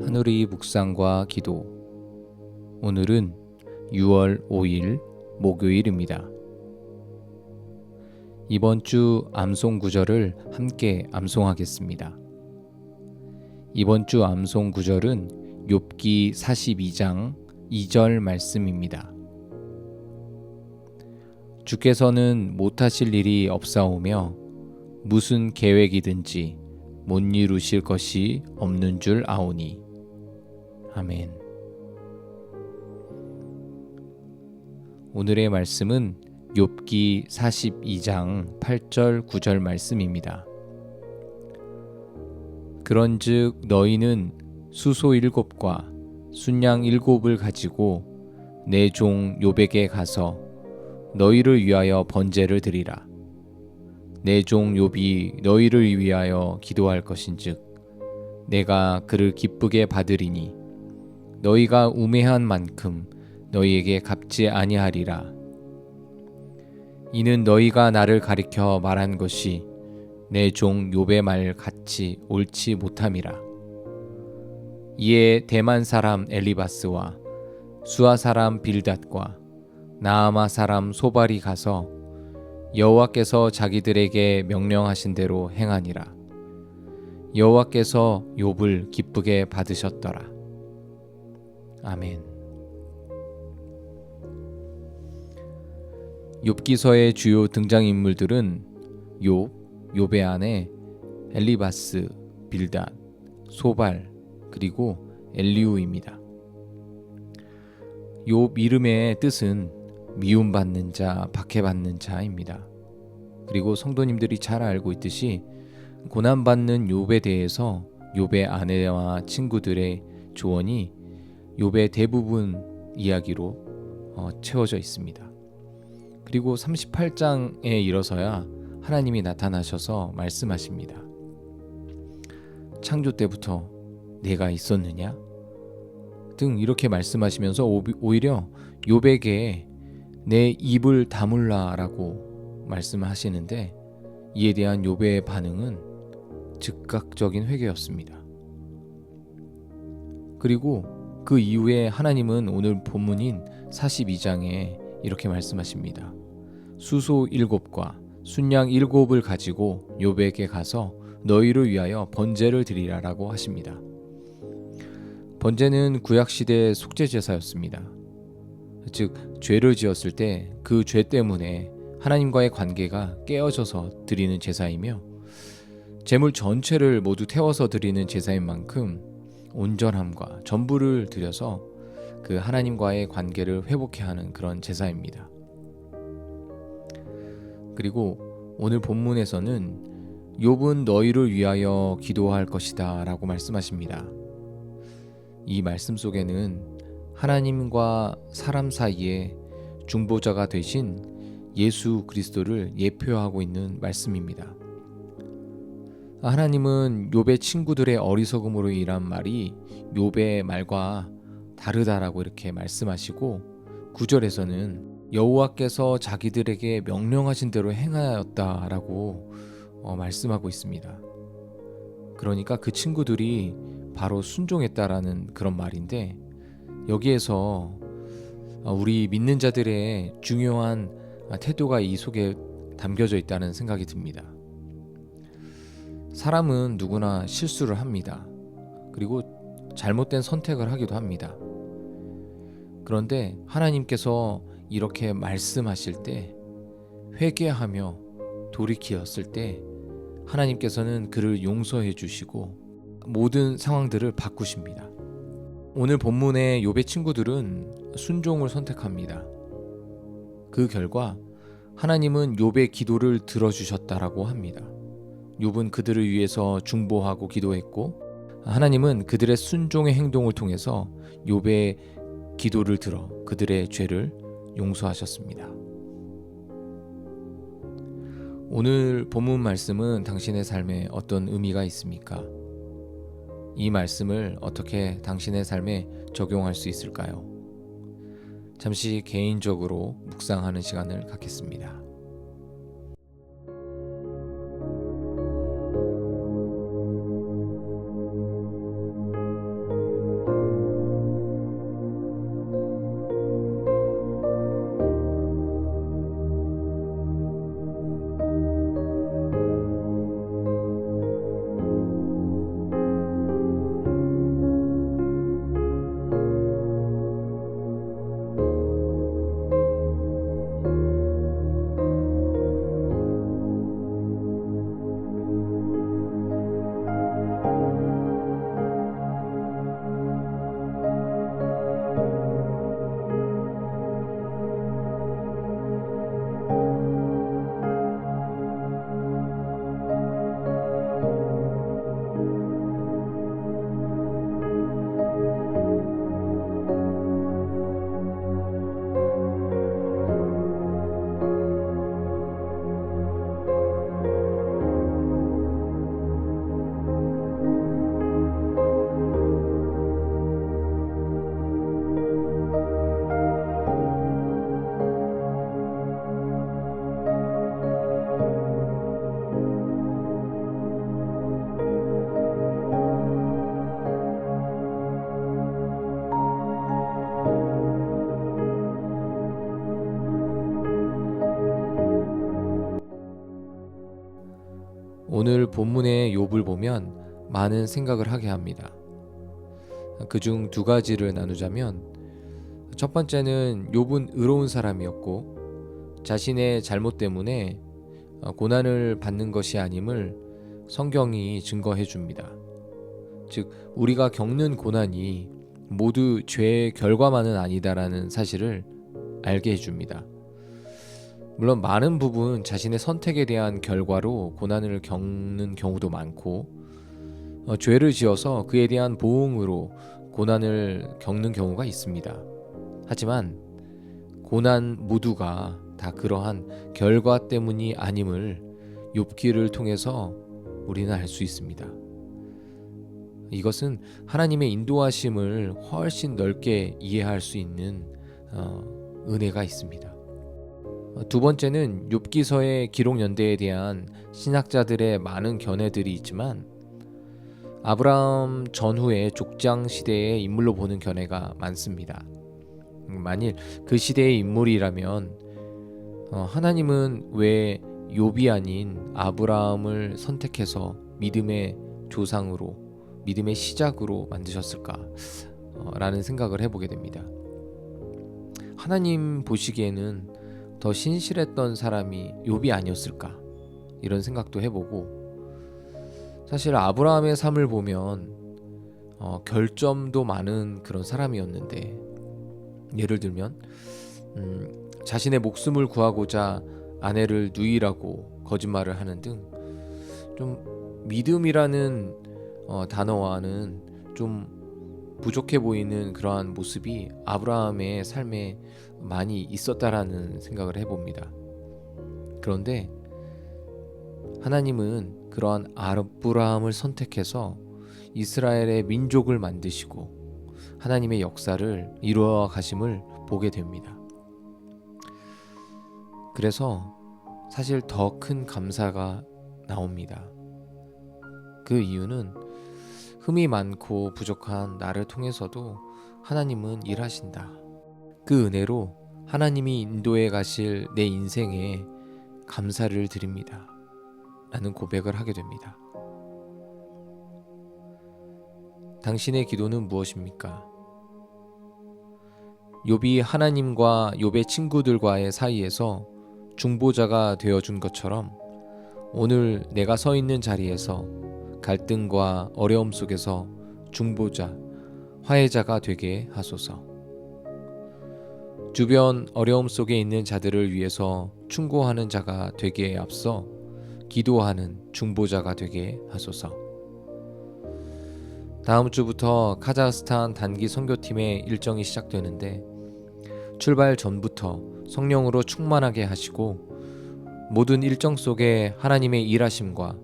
하늘의 묵상과 기도. 오늘은 6월 5일 목요일입니다. 이번 주 암송 구절을 함께 암송하겠습니다. 이번 주 암송 구절은 욥기 42장 2절 말씀입니다. 주께서는 못하실 일이 없사오며 무슨 계획이든지 못 이루실 것이 없는 줄 아오니. 아멘. 오늘의 말씀은 욥기 42장 8절 9절 말씀입니다. 그런즉 너희는 수소 7과 순양 7을 가지고 내 종 욥에게 가서 너희를 위하여 번제를 드리라. 내 종 욥이 너희를 위하여 기도할 것인즉 내가 그를 기쁘게 받으리니 너희가 우매한 만큼 너희에게 갚지 아니하리라. 이는 너희가 나를 가리켜 말한 것이 내 종 욥의 말 같이 옳지 못함이라. 이에 대만 사람 엘리바스와 수아 사람 빌닷과 나아마 사람 소발이 가서 여호와께서 자기들에게 명령하신 대로 행하니라. 여호와께서 욥을 기쁘게 받으셨더라. 아멘. 욥기서의 주요 등장인물들은 욥의 아내 엘리바스, 빌닷, 소발, 그리고 엘리후입니다. 욥 이름의 뜻은 미움받는 자, 박해받는 자입니다. 그리고 성도님들이 잘 알고 있듯이 고난받는 욥에 대해서 욥의 아내와 친구들의 조언이 욥의 대부분 이야기로 채워져 있습니다. 그리고 38장에 이르러서야 하나님이 나타나셔서 말씀하십니다. 창조 때부터 내가 있었느냐? 등 이렇게 말씀하시면서 오히려 욥에게 내 입을 다물라라고 말씀하시는데 이에 대한 욥의 반응은 즉각적인 회개였습니다. 그리고 그 이후에 하나님은 오늘 본문인 42장에 이렇게 말씀하십니다. 수소 7과 순양 7을 가지고 욥에게 가서 너희를 위하여 번제를 드리라라고 하십니다. 번제는 구약시대의 속죄제사였습니다. 즉 죄를 지었을 때 그 죄 때문에 하나님과의 관계가 깨어져서 드리는 제사이며 제물 전체를 모두 태워서 드리는 제사인 만큼 온전함과 전부를 드려서 그 하나님과의 관계를 회복해 하는 그런 제사입니다. 그리고 오늘 본문에서는 욥은 너희를 위하여 기도할 것이다 라고 말씀하십니다. 이 말씀 속에는 하나님과 사람 사이에 중보자가 되신 예수 그리스도를 예표하고 있는 말씀입니다. 하나님은 욥의 친구들의 어리석음으로 인한 말이 욥의 말과 다르다라고 이렇게 말씀하시고 9절에서는 여호와께서 자기들에게 명령하신 대로 행하였다라고 말씀하고 있습니다. 그러니까 그 친구들이 바로 순종했다라는 그런 말인데 여기에서 우리 믿는 자들의 중요한 태도가 이 속에 담겨져 있다는 생각이 듭니다. 사람은 누구나 실수를 합니다. 그리고 잘못된 선택을 하기도 합니다. 그런데 하나님께서 이렇게 말씀하실 때 회개하며 돌이키었을 때 하나님께서는 그를 용서해 주시고 모든 상황들을 바꾸십니다. 오늘 본문의 욥의 친구들은 순종을 선택합니다. 그 결과 하나님은 욥의 기도를 들어주셨다라고 합니다. 욥은 그들을 위해서 중보하고 기도했고 하나님은 그들의 순종의 행동을 통해서 욥의 기도를 들어 그들의 죄를 용서하셨습니다. 오늘 본문 말씀은 당신의 삶에 어떤 의미가 있습니까? 이 말씀을 어떻게 당신의 삶에 적용할 수 있을까요? 잠시 개인적으로 묵상하는 시간을 갖겠습니다. 오늘 본문의 욥을 보면 많은 생각을 하게 합니다. 그중 두 가지를 나누자면, 첫 번째는 욥은 의로운 사람이었고 자신의 잘못 때문에 고난을 받는 것이 아님을 성경이 증거해 줍니다. 즉, 우리가 겪는 고난이 모두 죄의 결과만은 아니다라는 사실을 알게 해줍니다. 물론 많은 부분 자신의 선택에 대한 결과로 고난을 겪는 경우도 많고, 죄를 지어서 그에 대한 보응으로 고난을 겪는 경우가 있습니다. 하지만 고난 모두가 다 그러한 결과 때문이 아님을 욥기를 통해서 우리는 알 수 있습니다. 이것은 하나님의 인도하심을 훨씬 넓게 이해할 수 있는 은혜가 있습니다. 두 번째는 욥기서의 기록 연대에 대한 신학자들의 많은 견해들이 있지만, 아브라함 전후의 족장 시대의 인물로 보는 견해가 많습니다. 만일 그 시대의 인물이라면 하나님은 왜 욥이 아닌 아브라함을 선택해서 믿음의 조상으로, 믿음의 시작으로 만드셨을까? 라는 생각을 해보게 됩니다. 하나님 보시기에는 더 신실했던 사람이 욥이 아니었을까? 이런 생각도 해보고, 사실 아브라함의 삶을 보면 결점도 많은 그런 사람이었는데, 예를 들면 자신의 목숨을 구하고자 아내를 누이라고 거짓말을 하는 등, 좀 믿음이라는 단어와는 좀 부족해 보이는 그러한 모습이 아브라함의 삶에 많이 있었다라는 생각을 해봅니다. 그런데 하나님은 그러한 아브라함을 선택해서 이스라엘의 민족을 만드시고 하나님의 역사를 이루어 가심을 보게 됩니다. 그래서 사실 더 큰 감사가 나옵니다. 그 이유는 흠이 많고 부족한 나를 통해서도 하나님은 일하신다. 그 은혜로 하나님이 인도해 가실 내 인생에 감사를 드립니다. 라는 고백을 하게 됩니다. 당신의 기도는 무엇입니까? 욥이 하나님과 욥의 친구들과의 사이에서 중보자가 되어준 것처럼, 오늘 내가 서 있는 자리에서 갈등과 어려움 속에서 중보자, 화해자가 되게 하소서. 주변 어려움 속에 있는 자들을 위해서 충고하는 자가 되기에 앞서 기도하는 중보자가 되게 하소서. 다음 주부터 카자흐스탄 단기 선교팀의 일정이 시작되는데, 출발 전부터 성령으로 충만하게 하시고 모든 일정 속에 하나님의 일하심과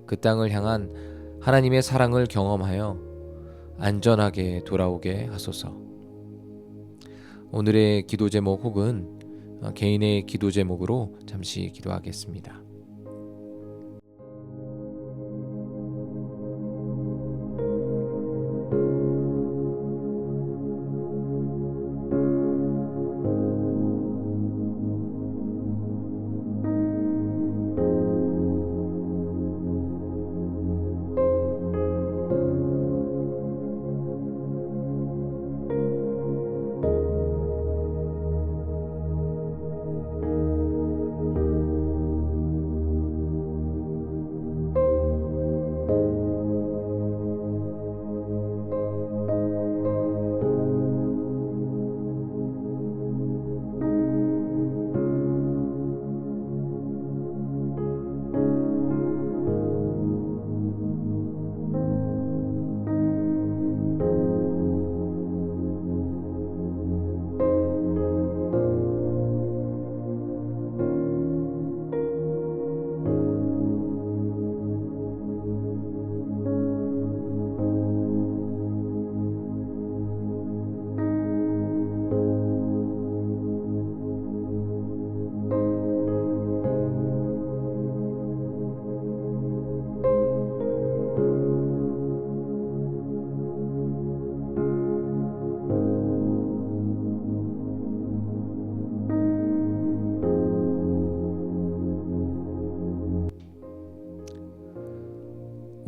그 땅을 향한 하나님의 사랑을 경험하여 안전하게 돌아오게 하소서. 오늘의 기도 제목 혹은 개인의 기도 제목으로 잠시 기도하겠습니다.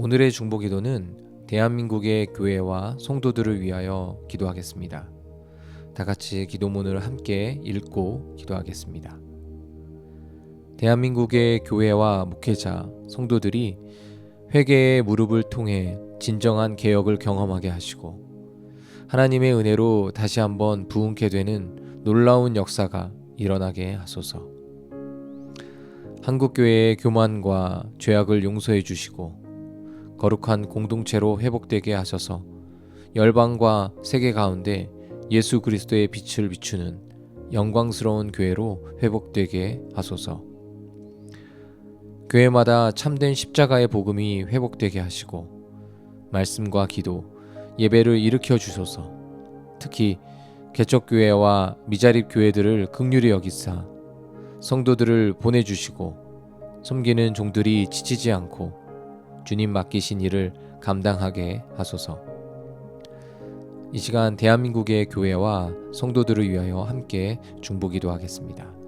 오늘의 중보기도는 대한민국의 교회와 성도들을 위하여 기도하겠습니다. 다 같이 기도문을 함께 읽고 기도하겠습니다. 대한민국의 교회와 목회자, 성도들이 회개의 무릎을 통해 진정한 개혁을 경험하게 하시고 하나님의 은혜로 다시 한번 부흥케 되는 놀라운 역사가 일어나게 하소서. 한국교회의 교만과 죄악을 용서해 주시고 거룩한 공동체로 회복되게 하셔서 열방과 세계 가운데 예수 그리스도의 빛을 비추는 영광스러운 교회로 회복되게 하소서. 교회마다 참된 십자가의 복음이 회복되게 하시고 말씀과 기도, 예배를 일으켜 주소서. 특히 개척교회와 미자립 교회들을 긍휼히 여기사 성도들을 보내주시고 섬기는 종들이 지치지 않고 주님 맡기신 일을 감당하게 하소서. 이 시간 대한민국의 교회와 성도들을 위하여 함께 중보기도 하겠습니다.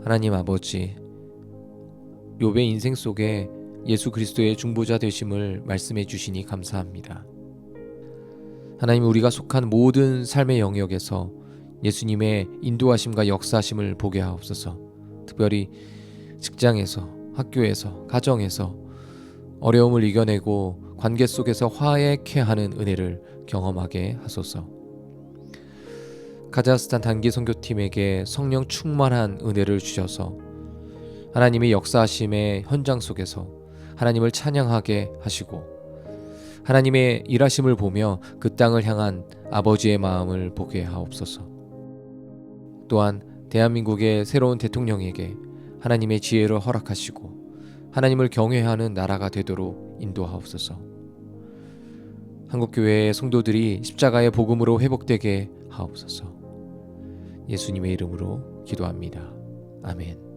하나님 아버지, 욥의 인생 속에 예수 그리스도의 중보자 되심을 말씀해 주시니 감사합니다. 하나님, 우리가 속한 모든 삶의 영역에서 예수님의 인도하심과 역사하심을 보게 하옵소서. 특별히 직장에서, 학교에서, 가정에서 어려움을 이겨내고 관계 속에서 화해케 하는 은혜를 경험하게 하소서. 카자흐스탄 단기 선교팀에게 성령 충만한 은혜를 주셔서 하나님의 역사하심의 현장 속에서 하나님을 찬양하게 하시고 하나님의 일하심을 보며 그 땅을 향한 아버지의 마음을 보게 하옵소서. 또한 대한민국의 새로운 대통령에게 하나님의 지혜를 허락하시고 하나님을 경외하는 나라가 되도록 인도하옵소서. 한국교회의 성도들이 십자가의 복음으로 회복되게 하옵소서. 예수님의 이름으로 기도합니다. 아멘.